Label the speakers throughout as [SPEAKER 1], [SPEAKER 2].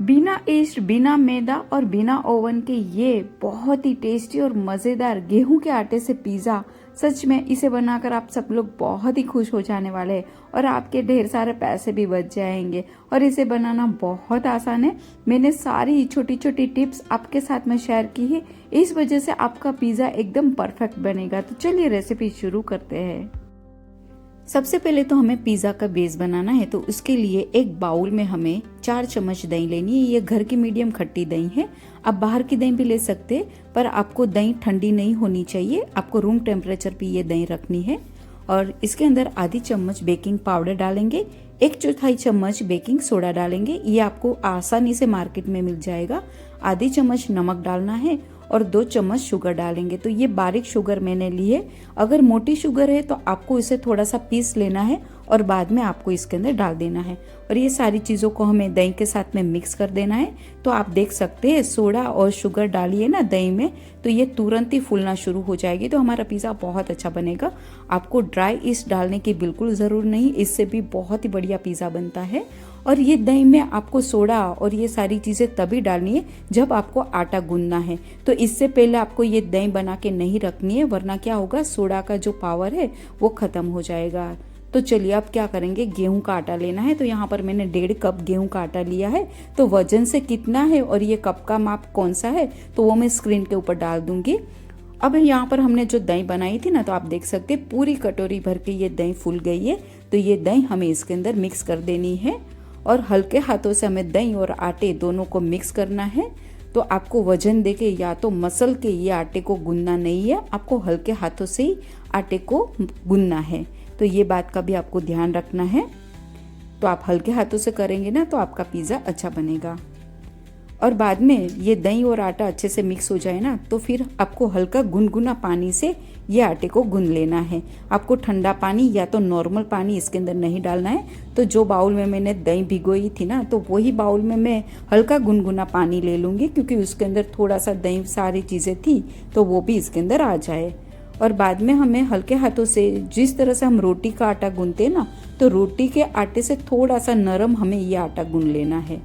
[SPEAKER 1] बिना ईस्ट, बिना मैदा और बिना ओवन के ये बहुत ही टेस्टी और मज़ेदार गेहूं के आटे से पिज़्ज़ा, सच में इसे बनाकर आप सब लोग बहुत ही खुश हो जाने वाले हैं और आपके ढेर सारे पैसे भी बच जाएंगे। और इसे बनाना बहुत आसान है। मैंने सारी छोटी छोटी टिप्स आपके साथ में शेयर की है, इस वजह से आपका पिज़्ज़ा एकदम परफेक्ट बनेगा। तो चलिए रेसिपी शुरू करते हैं। सबसे पहले तो हमें पिज़्ज़ा का बेस बनाना है, तो उसके लिए एक बाउल में हमें 4 चम्मच दही लेनी है। ये घर की मीडियम खट्टी दही है। आप बाहर की दही भी ले सकते हैं, पर आपको दही ठंडी नहीं होनी चाहिए, आपको रूम टेम्परेचर पे ये दही रखनी है। और इसके अंदर आधी चम्मच बेकिंग पाउडर डालेंगे, 1/4 चम्मच बेकिंग सोडा डालेंगे, ये आपको आसानी से मार्केट में मिल जाएगा। आधी चम्मच नमक डालना है और 2 चम्मच शुगर डालेंगे। तो ये बारीक शुगर मैंने ली है। अगर मोटी शुगर है तो आपको इसे थोड़ा सा पीस लेना है और बाद में आपको इसके अंदर डाल देना है। और ये सारी चीज़ों को हमें दही के साथ में मिक्स कर देना है। तो आप देख सकते हैं सोडा और शुगर डालिए ना दही में, तो ये तुरंत ही फूलना शुरू हो जाएगी। तो हमारा पिज़्ज़ा बहुत अच्छा बनेगा। आपको ड्राई ईस्ट डालने की बिल्कुल ज़रूर नहीं, इससे भी बहुत ही बढ़िया पिज़्ज़ा बनता है। और ये दही में आपको सोडा और ये सारी चीज़ें तभी डालनी है जब आपको आटा गूंदना है। तो इससे पहले आपको ये दही बना के नहीं रखनी है, वरना क्या होगा, सोडा का जो पावर है वो ख़त्म हो जाएगा। तो चलिए अब क्या करेंगे, गेहूं का आटा लेना है। तो यहाँ पर मैंने 1.5 कप गेहूं का आटा लिया है। तो वजन से कितना है और ये कप का माप कौन सा है तो वो मैं स्क्रीन के ऊपर डाल दूंगी। अब यहाँ पर हमने जो दही बनाई थी ना, तो आप देख सकते हैं पूरी कटोरी भर के ये दही फूल गई है। तो ये दही हमें इसके अंदर मिक्स कर देनी है और हल्के हाथों से हमें दही और आटे दोनों को मिक्स करना है। तो आपको वजन देके या तो मसल के ये आटे को गूंदना नहीं है, आपको हल्के हाथों से ही आटे को गूंदना है। तो ये बात का भी आपको ध्यान रखना है। तो आप हल्के हाथों से करेंगे ना तो आपका पिज़्ज़ा अच्छा बनेगा। और बाद में ये दही और आटा अच्छे से मिक्स हो जाए ना, तो फिर आपको हल्का गुनगुना पानी से ये आटे को गूंद लेना है। आपको ठंडा पानी या तो नॉर्मल पानी इसके अंदर नहीं डालना है। तो जो बाउल में मैंने दही भिगोई थी ना, तो वही बाउल में मैं हल्का गुनगुना पानी ले लूँगी, क्योंकि उसके अंदर थोड़ा सा दही सारी चीज़ें थी तो वो भी इसके अंदर आ जाए। और बाद में हमें हल्के हाथों से, जिस तरह से हम रोटी का आटा गूंदते हैं ना, तो रोटी के आटे से थोड़ा सा नरम हमें ये आटा गूंद लेना है।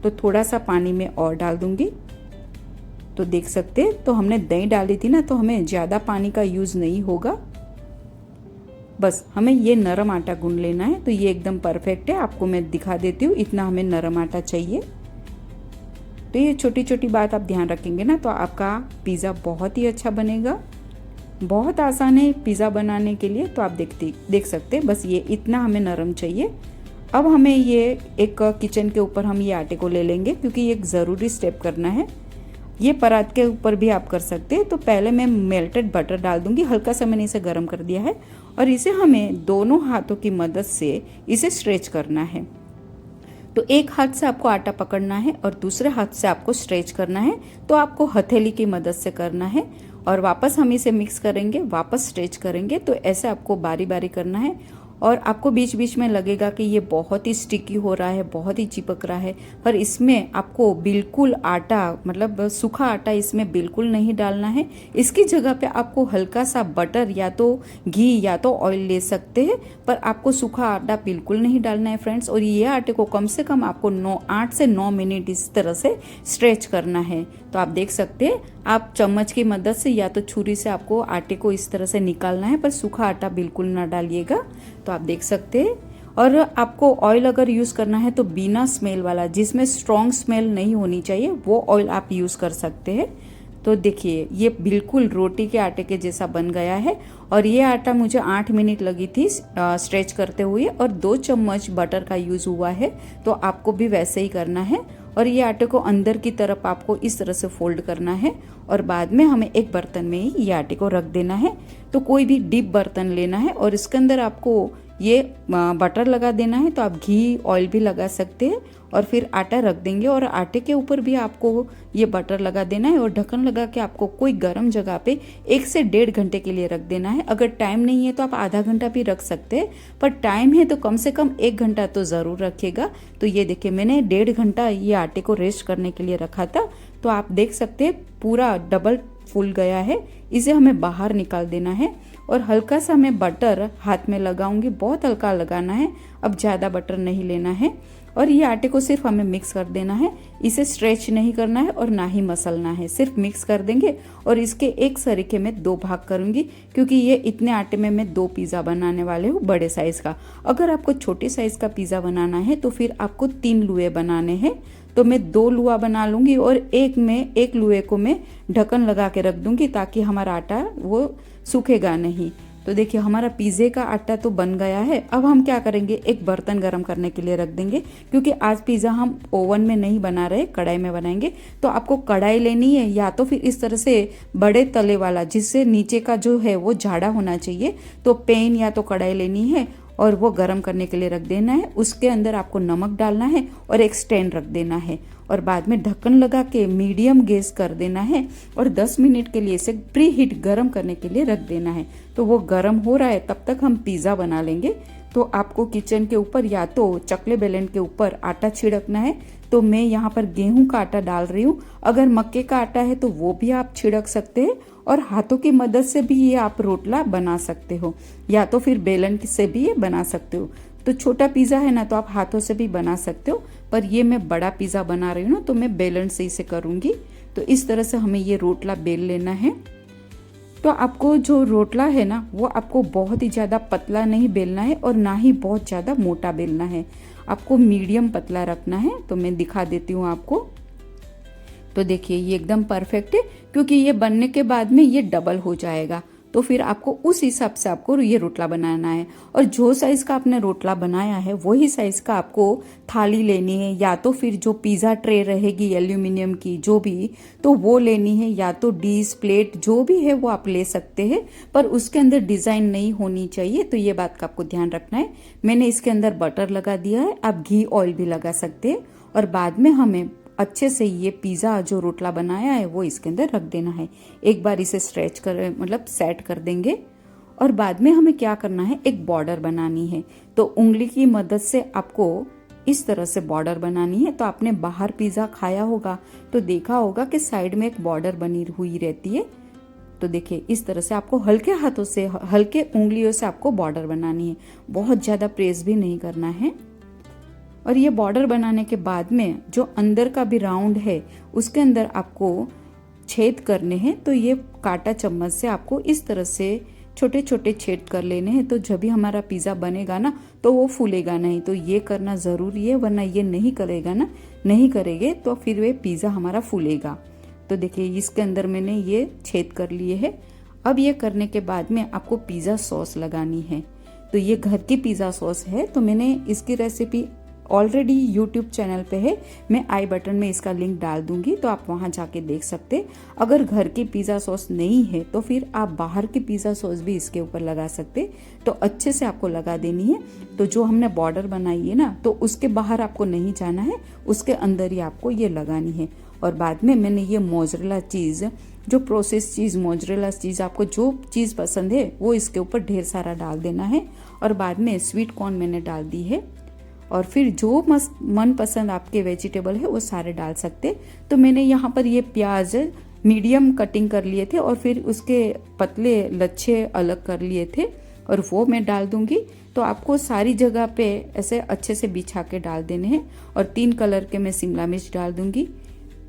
[SPEAKER 1] तो थोड़ा सा पानी में और डाल दूंगी। तो देख सकते हैं, तो हमने दही डाली थी ना, तो हमें ज़्यादा पानी का यूज़ नहीं होगा, बस हमें ये नरम आटा गूंद लेना है। तो ये एकदम परफेक्ट है, आपको मैं दिखा देती हूँ, इतना हमें नरम आटा चाहिए। तो ये छोटी छोटी बात आप ध्यान रखेंगे ना, तो आपका पिज़्ज़ा बहुत ही अच्छा बनेगा। बहुत आसान है पिज़्ज़ा बनाने के लिए। तो आप देख सकते हैं, बस ये इतना हमें नरम चाहिए। अब हमें ये एक किचन के ऊपर हम ये आटे को ले लेंगे, क्योंकि ये एक ज़रूरी स्टेप करना है। ये परात के ऊपर भी आप कर सकते हैं। तो पहले मैं मेल्टेड बटर डाल दूंगी, हल्का सा मैंने इसे गर्म कर दिया है। और इसे हमें दोनों हाथों की मदद से इसे स्ट्रेच करना है। तो एक हाथ से आपको आटा पकड़ना है और दूसरे हाथ से आपको स्ट्रेच करना है। तो आपको हथेली की मदद से करना है और वापस हम इसे मिक्स करेंगे, वापस स्ट्रेच करेंगे। तो ऐसे आपको बारी बारी करना है। और आपको बीच बीच में लगेगा कि ये बहुत ही स्टिकी हो रहा है, बहुत ही चिपक रहा है, पर इसमें आपको बिल्कुल आटा, मतलब सूखा आटा इसमें बिल्कुल नहीं डालना है। इसकी जगह पे आपको हल्का सा बटर या तो घी या तो ऑयल ले सकते हैं, पर आपको सूखा आटा बिल्कुल नहीं डालना है फ्रेंड्स। और ये आटे को कम से कम आपको 8 से 9 मिनट इस तरह से स्ट्रेच करना है। तो आप देख सकते हैं, आप चम्मच की मदद से या तो छुरी से आपको आटे को इस तरह से निकालना है, पर सूखा आटा बिल्कुल ना डालिएगा। तो आप देख सकते हैं। और आपको ऑयल अगर यूज़ करना है तो बिना स्मेल वाला, जिसमें स्ट्रॉन्ग स्मेल नहीं होनी चाहिए, वो ऑयल आप यूज़ कर सकते हैं। तो देखिए, ये बिल्कुल रोटी के आटे के जैसा बन गया है। और ये आटा मुझे 8 मिनट लगी थी स्ट्रेच करते हुए, और 2 चम्मच बटर का यूज़ हुआ है। तो आपको भी वैसे ही करना है। और ये आटे को अंदर की तरफ आपको इस तरह से फोल्ड करना है और बाद में हमें एक बर्तन में ही ये आटे को रख देना है। तो कोई भी डीप बर्तन लेना है और इसके अंदर आपको ये बटर लगा देना है। तो आप घी ऑयल भी लगा सकते हैं और फिर आटा रख देंगे और आटे के ऊपर भी आपको ये बटर लगा देना है और ढक्कन लगा के आपको कोई गर्म जगह पे 1 से 1.5 घंटे के लिए रख देना है। अगर टाइम नहीं है तो आप आधा घंटा भी रख सकते हैं, पर टाइम है तो कम से कम 1 घंटा तो ज़रूर रखिएगा। तो ये देखिए, मैंने 1.5 घंटा ये आटे को रेस्ट करने के लिए रखा था। तो आप देख सकते हैं पूरा डबल फूल गया है। इसे हमें बाहर निकाल देना है और हल्का सा मैं बटर हाथ में लगाऊंगी, बहुत हल्का लगाना है, अब ज़्यादा बटर नहीं लेना है। और ये आटे को सिर्फ हमें मिक्स कर देना है, इसे स्ट्रेच नहीं करना है और ना ही मसलना है, सिर्फ मिक्स कर देंगे। और इसके एक सरीके में 2 भाग करूंगी, क्योंकि ये इतने आटे में मैं 2 पिज़्ज़ा बनाने वाले हूँ बड़े साइज़ का। अगर आपको छोटे साइज़ का पिज़्ज़ा बनाना है तो फिर आपको 3 लुए बनाने हैं। तो मैं 2 लुआ बना लूँगी और एक लुए को मैं ढक्कन लगा के रख दूँगी, ताकि हमारा आटा वो सूखेगा नहीं। तो देखिए हमारा पिज़्ज़े का आटा तो बन गया है। अब हम क्या करेंगे, एक बर्तन गरम करने के लिए रख देंगे, क्योंकि आज पिज़्ज़ा हम ओवन में नहीं बना रहे, कढ़ाई में बनाएंगे। तो आपको कढ़ाई लेनी है, या तो फिर इस तरह से बड़े तले वाला, जिससे नीचे का जो है वो झाड़ा होना चाहिए। तो पैन या तो कढ़ाई लेनी है और वो गर्म करने के लिए रख देना है। उसके अंदर आपको नमक डालना है और एक स्टैंड रख देना है, और बाद में ढक्कन लगा के मीडियम गैस कर देना है और 10 मिनट के लिए इसे प्री हीट गर्म करने के लिए रख देना है। तो वो गर्म हो रहा है, तब तक हम पिज़्ज़ा बना लेंगे। तो आपको किचन के ऊपर या तो चकले बेलन के ऊपर आटा छिड़कना है। तो मैं यहाँ पर गेहूं का आटा डाल रही हूँ। अगर मक्के का आटा है तो वो भी आप छिड़क सकते हैं, और हाथों की मदद से भी ये आप रोटला बना सकते हो, या तो फिर बेलन से भी ये बना सकते हो। तो छोटा पिज़्ज़ा है ना, तो आप हाथों से भी बना सकते हो, पर ये मैं बड़ा पिज़्ज़ा बना रही हूँ ना, तो मैं बेलन से इसे करूँगी। तो इस तरह से हमें ये रोटला बेल लेना है। तो आपको जो रोटला है ना, वो आपको बहुत ही ज़्यादा पतला नहीं बेलना है और ना ही बहुत ज़्यादा मोटा बेलना है, आपको मीडियम पतला रखना है। तो मैं दिखा देती हूँ आपको। तो देखिए ये एकदम परफेक्ट है, क्योंकि ये बनने के बाद में ये डबल हो जाएगा। तो फिर आपको उस हिसाब से आपको ये रोटला बनाना है, और जो साइज का आपने रोटला बनाया है वही साइज का आपको थाली लेनी है, या तो फिर जो पिज़्ज़ा ट्रे रहेगी एल्यूमिनियम की जो भी, तो वो लेनी है, या तो डिश प्लेट जो भी है वो आप ले सकते हैं, पर उसके अंदर डिज़ाइन नहीं होनी चाहिए। तो ये बात का आपको ध्यान रखना है। मैंने इसके अंदर बटर लगा दिया है, आप घी ऑयल भी लगा सकते हैं। और बाद में हमें अच्छे से ये पिज़्ज़ा जो रोटला बनाया है वो इसके अंदर रख देना है। एक बार इसे स्ट्रेच कर मतलब सेट कर देंगे, और बाद में हमें क्या करना है, एक बॉर्डर बनानी है। तो उंगली की मदद से आपको इस तरह से बॉर्डर बनानी है। तो आपने बाहर पिज़्ज़ा खाया होगा तो देखा होगा कि साइड में एक बॉर्डर बनी हुई रहती है। तो देखिए इस तरह से आपको हल्के हाथों से, हल्के उंगलियों से आपको बॉर्डर बनानी है, बहुत ज़्यादा प्रेस भी नहीं करना है। और ये बॉर्डर बनाने के बाद में जो अंदर का भी राउंड है उसके अंदर आपको छेद करने हैं। तो ये कांटा चम्मच से आपको इस तरह से छोटे छोटे छेद कर लेने हैं। तो जब भी हमारा पिज़्ज़ा बनेगा ना, तो वो फूलेगा नहीं। तो ये करना ज़रूरी है, वरना ये नहीं करेगा ना, नहीं करेंगे तो फिर वे पिज़्ज़ा हमारा फूलेगा। तो देखिए इसके अंदर मैंने ये छेद कर लिए है। अब ये करने के बाद में आपको पिज़्ज़ा सॉस लगानी है। तो ये घर की पिज़्ज़ा सॉस है, तो मैंने इसकी रेसिपी ऑलरेडी यूट्यूब चैनल पे है, मैं आई बटन में इसका लिंक डाल दूंगी, तो आप वहां जाके देख सकते। अगर घर की पिज़्ज़ा सॉस नहीं है तो फिर आप बाहर की पिज़्ज़ा सॉस भी इसके ऊपर लगा सकते। तो अच्छे से आपको लगा देनी है। तो जो हमने बॉर्डर बनाई है ना, तो उसके बाहर आपको नहीं जाना है, उसके अंदर ही आपको ये लगानी है। और बाद में मैंने ये मोज़रेला चीज़, जो प्रोसेस चीज़, मोज़रेला चीज़, आपको जो चीज़ पसंद है वो इसके ऊपर ढेर सारा डाल देना है। और बाद में स्वीट कॉर्न मैंने डाल दी है, और फिर जो मन पसंद आपके वेजिटेबल है वो सारे डाल सकते। तो मैंने यहाँ पर ये प्याज मीडियम कटिंग कर लिए थे, और फिर उसके पतले लच्छे अलग कर लिए थे, और वो मैं डाल दूंगी। तो आपको सारी जगह पे ऐसे अच्छे से बिछा के डाल देने हैं। और 3 कलर के मैं शिमला मिर्च डाल दूंगी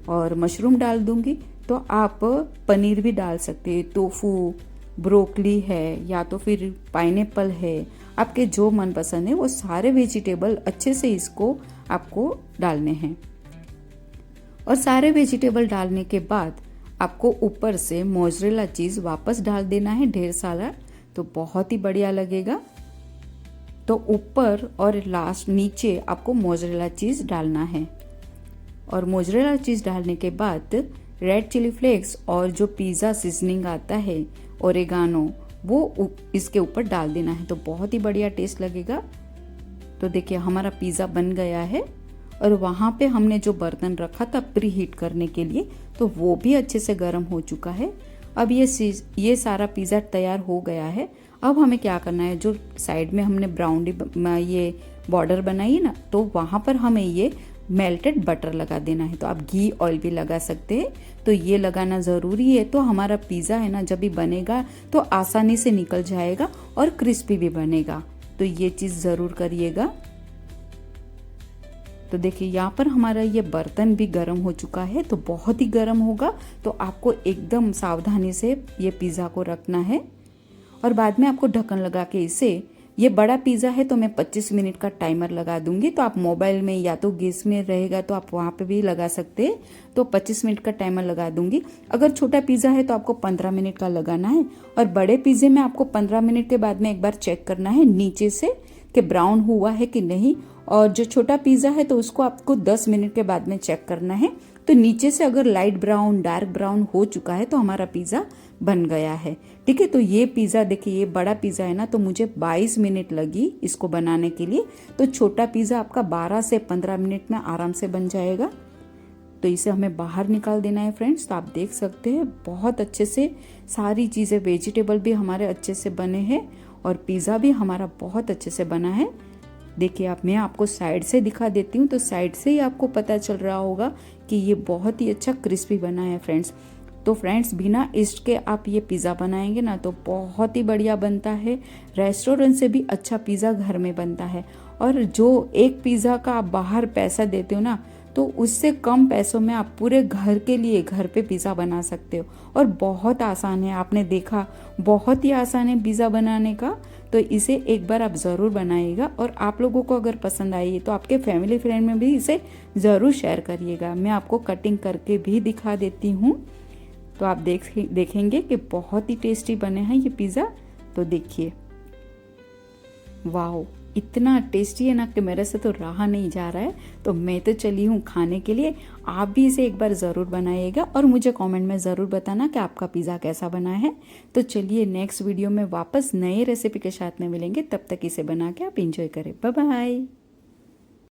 [SPEAKER 1] और मशरूम डाल दूंगी। तो आप पनीर भी डाल सकते हैं, टोफू, ब्रोकली है, या तो फिर पाइनएप्पल है, आपके जो मन पसंद है वो सारे वेजिटेबल अच्छे से इसको आपको डालने हैं। और सारे वेजिटेबल डालने के बाद आपको ऊपर से मोज़रेला चीज़ वापस डाल देना है ढेर सारा, तो बहुत ही बढ़िया लगेगा। तो ऊपर और लास्ट नीचे आपको मोज़रेला चीज़ डालना है। और मोज़रेला चीज़ डालने के बाद रेड चिली फ्लेक्स और जो पिज़्ज़ा सीजनिंग आता है, ओरेगानो, वो इसके ऊपर डाल देना है। तो बहुत ही बढ़िया टेस्ट लगेगा। तो देखिए हमारा पिज़्ज़ा बन गया है। और वहाँ पे हमने जो बर्तन रखा था प्री हीट करने के लिए, तो वो भी अच्छे से गर्म हो चुका है। अब ये सारा पिज़्ज़ा तैयार हो गया है। अब हमें क्या करना है, जो साइड में हमने ब्राउनी ये बॉर्डर बनाई है ना, तो वहाँ पर हमें ये मेल्टेड बटर लगा देना है। तो आप घी ऑयल भी लगा सकते हैं, तो ये लगाना ज़रूरी है। तो हमारा पिज़्ज़ा है ना, जब भी बनेगा तो आसानी से निकल जाएगा और क्रिस्पी भी बनेगा। तो ये चीज़ ज़रूर करिएगा। तो देखिए यहाँ पर हमारा ये बर्तन भी गर्म हो चुका है, तो बहुत ही गर्म होगा, तो आपको एकदम सावधानी से ये पिज़्ज़ा को रखना है और बाद में आपको ढक्कन लगा के इसे, ये बड़ा पिज़्ज़ा है तो मैं 25 मिनट का टाइमर लगा दूंगी। तो आप मोबाइल में या तो गैस में रहेगा तो आप वहाँ पे भी लगा सकते हैं, तो 25 मिनट का टाइमर लगा दूंगी। अगर छोटा पिज़्ज़ा है तो आपको 15 मिनट का लगाना है और बड़े पिज़्ज़े में आपको 15 मिनट के बाद में एक बार चेक करना है नीचे से कि ब्राउन हुआ है कि नहीं, और जो छोटा पिज़्ज़ा है तो उसको आपको 10 मिनट के बाद में चेक करना है। तो नीचे से अगर लाइट ब्राउन डार्क ब्राउन हो चुका है तो हमारा पिज़्ज़ा बन गया है। ठीक है, तो ये पिज़्ज़ा देखिए, ये बड़ा पिज़्ज़ा है ना, तो मुझे 22 मिनट लगी इसको बनाने के लिए। तो छोटा पिज़्ज़ा आपका 12 से 15 मिनट में आराम से बन जाएगा। तो इसे हमें बाहर निकाल देना है फ्रेंड्स। तो आप देख सकते हैं बहुत अच्छे से सारी चीज़ें, वेजिटेबल भी हमारे अच्छे से बने हैं और पिज़्ज़ा भी हमारा बहुत अच्छे से बना है। देखिए आप, मैं आपको साइड से दिखा देती हूँ, तो साइड से ही आपको पता चल रहा होगा कि ये बहुत ही अच्छा क्रिस्पी बना है फ्रेंड्स। तो फ्रेंड्स, बिना ईस्ट के आप ये पिज़्ज़ा बनाएंगे ना तो बहुत ही बढ़िया बनता है। रेस्टोरेंट से भी अच्छा पिज़्ज़ा घर में बनता है। और जो एक पिज़्ज़ा का आप बाहर पैसा देते हो ना, तो उससे कम पैसों में आप पूरे घर के लिए घर पे पिज़्ज़ा बना सकते हो और बहुत आसान है। आपने देखा, बहुत ही आसान है पिज़्ज़ा बनाने का। तो इसे एक बार आप ज़रूर बनाइएगा और आप लोगों को अगर पसंद आई तो आपके फैमिली फ्रेंड में भी इसे ज़रूर शेयर करिएगा। मैं आपको कटिंग करके भी दिखा देती हूँ, तो आप देखेंगे कि बहुत ही टेस्टी बने हैं ये पिज़्ज़ा। तो देखिए, वाह, इतना टेस्टी है ना कि मेरे से तो रहा नहीं जा रहा है। तो मैं तो चली हूँ खाने के लिए। आप भी इसे एक बार ज़रूर बनाइएगा और मुझे कमेंट में ज़रूर बताना कि आपका पिज़्ज़ा कैसा बना है। तो चलिए नेक्स्ट वीडियो में वापस नए रेसिपी के साथ में मिलेंगे, तब तक इसे बना के आप इंजॉय करें। Bye bye.